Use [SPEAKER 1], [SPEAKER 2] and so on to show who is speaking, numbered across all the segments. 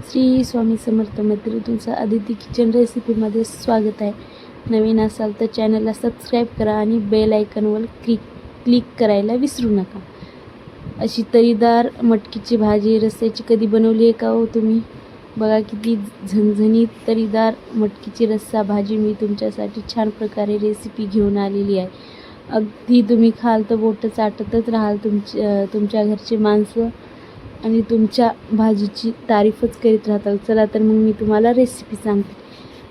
[SPEAKER 1] श्री स्वामी समर्थ मैत्री, तुमचं आदिती किचन रेसिपीमध्ये स्वागत आहे. नवीन असाल तर चॅनलला सबस्क्राईब करा आणि बेल आयकॉनवर क्लिक करायला विसरू नका. अशी तरीदार मटकीची भाजी रस्स्याची कधी बनवली आहे का हो तुम्ही? बघा किती झणझणीत तरीदार मटकीची रस्सा भाजी मी तुमच्यासाठी छान प्रकारे रेसिपी घेऊन आलेली आहे. अगदी तुम्ही खाल तर बोटं चाटतच राहाल. तुमच्या घरची माणसं आणि तुमच्या भाजीची तारीफच करीत राहताल. चला तर मग मी तुम्हाला रेसिपी सांगते.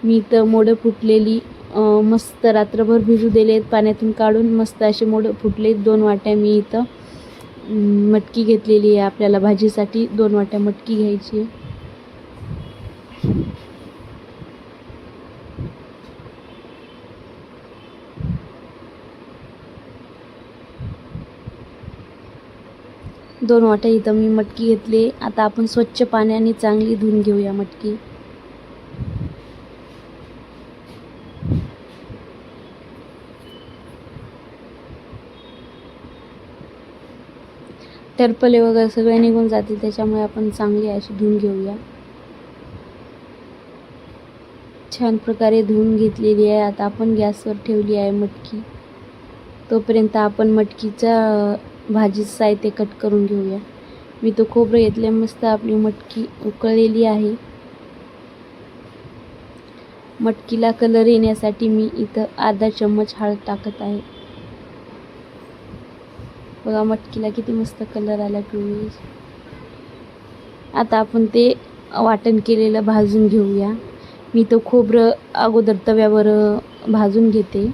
[SPEAKER 1] मी इथं मोडं फुटलेली मस्त रात्रभर भिजू दिले आहेत पाण्यातून काढून. मस्त असे मोडं फुटले. 2 वाट्या मी इथं मटकी घेतलेली आहे. आपल्याला भाजीसाठी 2 वाट्या मटकी घ्यायची आहे. दोन वाट्या इथं मी मटकी घेतली. आता आपण स्वच्छ पाण्याने चांगली धुवून घेऊया मटकी. टरपले वगैरे सगळे निघून जातील, त्याच्यामुळे आपण चांगली अशी धुवून घेऊया. छान प्रकारे धुवून घेतलेली आहे. आता आपण गॅसवर ठेवली आहे मटकी. तोपर्यंत आपण मटकीचा भाजी साहित्य कट करून घेऊया. मी तो खोबरं घेतले. मस्त आपली मटकी उकळलेली आहे. मटकीला कलर येण्यासाठी मी इथं अर्धा चम्मच हळद टाकत आहे. बघा मटकीला किती मस्त कलर आला पिवळी. आता आपण ते वाटण केलेलं भाजून घेऊया. मी तो खोबरं अगोदर तव्यावर भाजून घेते.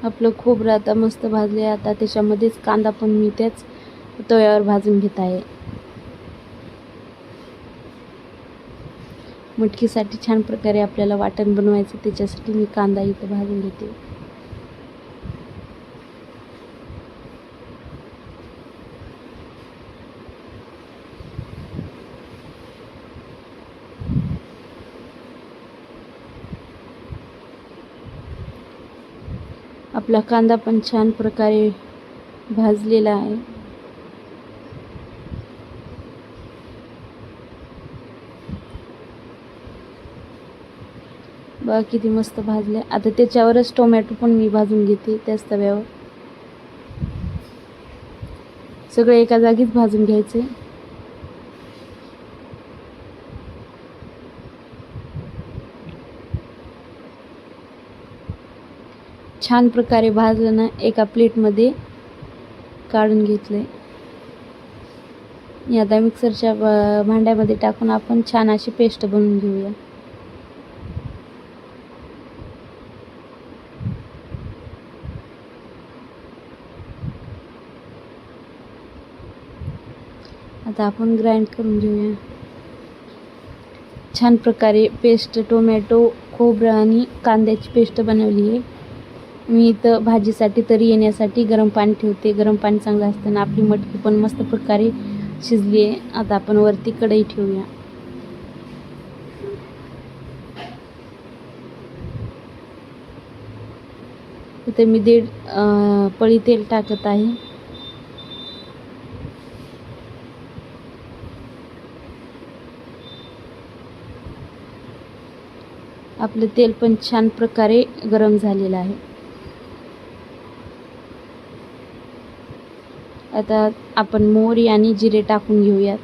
[SPEAKER 1] आपलं खोबरं आता मस्त भाजले. आता त्याच्यामध्येच कांदा पण मी त्याच तव्यावर भाजून घेत आहे. मटकीसाठी छान प्रकारे आपल्याला वाटण बनवायचं, त्याच्यासाठी मी कांदा इथं भाजून घेते. आपला कांदा पण छान प्रकारे भाजलेला आहे. बघा किती मस्त भाजले. आता त्याच्यावरच टोमॅटो पण मी भाजून घेते त्याच तव्यावर. सगळं एका जागीच भाजून घ्यायचे. छान प्रकारे भाजलं ना, एका प्लेटमध्ये काढून घेतले. आता मिक्सरच्या भांड्यामध्ये टाकून आपण छान अशी पेस्ट बनवून घेऊया. आता आपण ग्राइंड करून घेऊया. छान प्रकारे पेस्ट, टोमॅटो, खोबरं आणि कांद्याची पेस्ट बनवली आहे. मी इथं भाजीसाठी तरी येण्यासाठी गरम पाणी ठेवते. गरम पाणी चांगलं असताना आपली मटकी पण मस्त प्रकारे शिजली आहे. आता आपण वरती कढई ठेवूया. इथे मी 1.5 पळी तेल टाकत आहे. आपलं तेल पण छान प्रकारे गरम झालेलं आहे. आता आपण मोहरी आणि जिरे टाकून घेऊयात.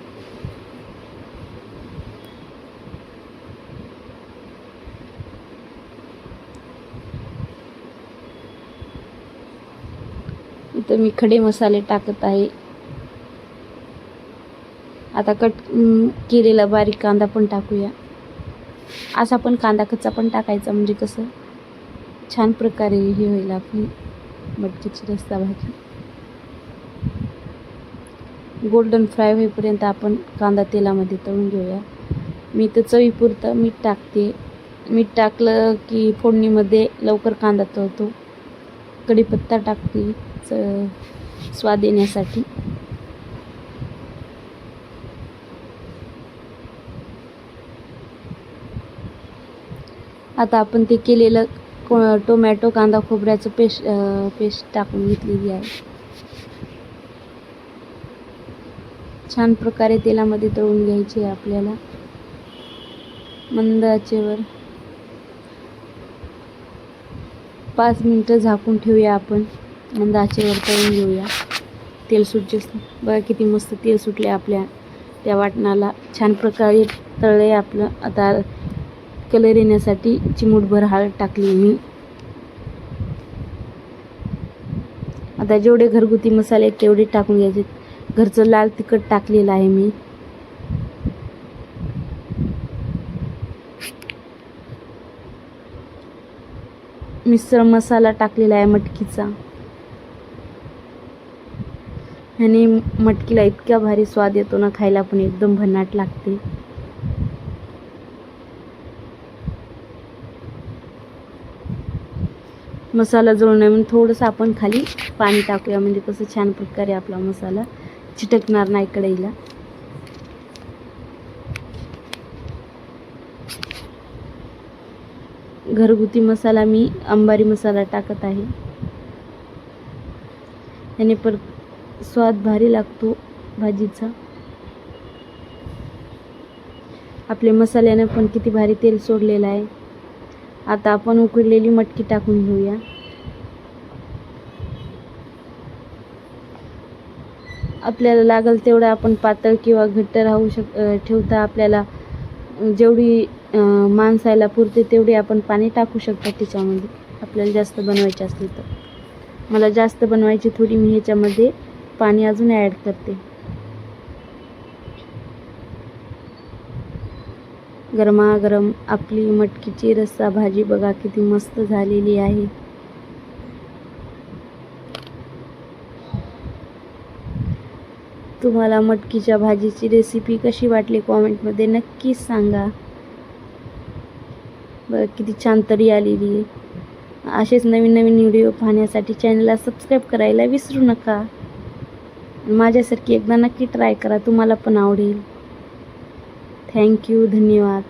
[SPEAKER 1] इथं मी खडे मसाले टाकत आहे. आता कट केलेला बारीक कांदा पण टाकूया. असा पण कांदा कच्चा पण टाकायचा, म्हणजे कसं छान प्रकारे हे होईल आपली मटकीची रस्सा भाजी. गोल्डन फ्राय होईपर्यंत आपण कांदा तेलामध्ये तळून घेऊया. मी तर चवीपुरतं मीठ टाकते. मीठ टाकलं की फोडणीमध्ये लवकर कांदा तळतो. कढीपत्ता टाकते. स्वाद येण्यासाठी. आता आपण ते केलेलं टोमॅटो कांदा खोबऱ्याचं पेस्ट टाकून घेतलेली आहे. छान प्रकारे तेलामध्ये तळून घ्यायची आहे आपल्याला. मंद आचेवर 5 मिनिटं झाकून ठेवूया आपण. मंद आचेवर तळून घेऊया. तेल सुटते बघा, किती मस्त तेल सुटले आपल्या त्या वाटणाला. छान प्रकारे तळले आपलं. आता कलर येण्यासाठी चिमूटभर हळद टाकली मी. आता जेवढे घरगुती मसाले आहेत तेवढे टाकून घ्यायचे. घरचं लाल तिखट टाकलेलं आहे मी. मिसळ मसाला टाकलेला आहे मटकीचा. आणि मटकीला इतका भारी स्वाद येतो ना, खायला पण एकदम भन्नाट लागते. मसाला जळू नये म्हणून थोडंसं आपण खाली पाणी टाकूया, म्हणजे कसं छान प्रकारे आपला मसाला चिटकणार नाही कढईला. घरगुती मसाला मी अंबारी मसाला टाकत आहे. याने पर स्वाद भारी लागतो भाजीचा. आपले मसाल्याने पण किती भारी तेल सोडलेलं आहे. आता आपण उकडलेली मटकी टाकून घेऊया. आपल्याला लागल तेवढं आपण पातळ किंवा घट्ट ठेवता आपल्याला जेवढी माणसाला पुरते तेवढी आपण पाणी टाकू शकतो त्याच्यामध्ये, आपल्याला जास्त बनवायची असली तर. मला जास्त बनवायची थोडी, मी ह्याच्यामध्ये पाणी अजून ॲड करते. गरमागरम आपली मटकीची रस्सा भाजी बघा किती मस्त झालेली आहे. तुम्हाला मटकीच्या भाजीची रेसिपी कशी वाटली कॉमेंटमध्ये नक्कीच सांगा. बघा किती छान तरी आलेली आहे. असेच नवीन नवीन व्हिडिओ पाहण्यासाठी चॅनलला सबस्क्राईब करायला विसरू नका. माझ्यासारखी एकदा नक्की ट्राय करा, तुम्हाला पण आवडेल. थँक्यू, धन्यवाद.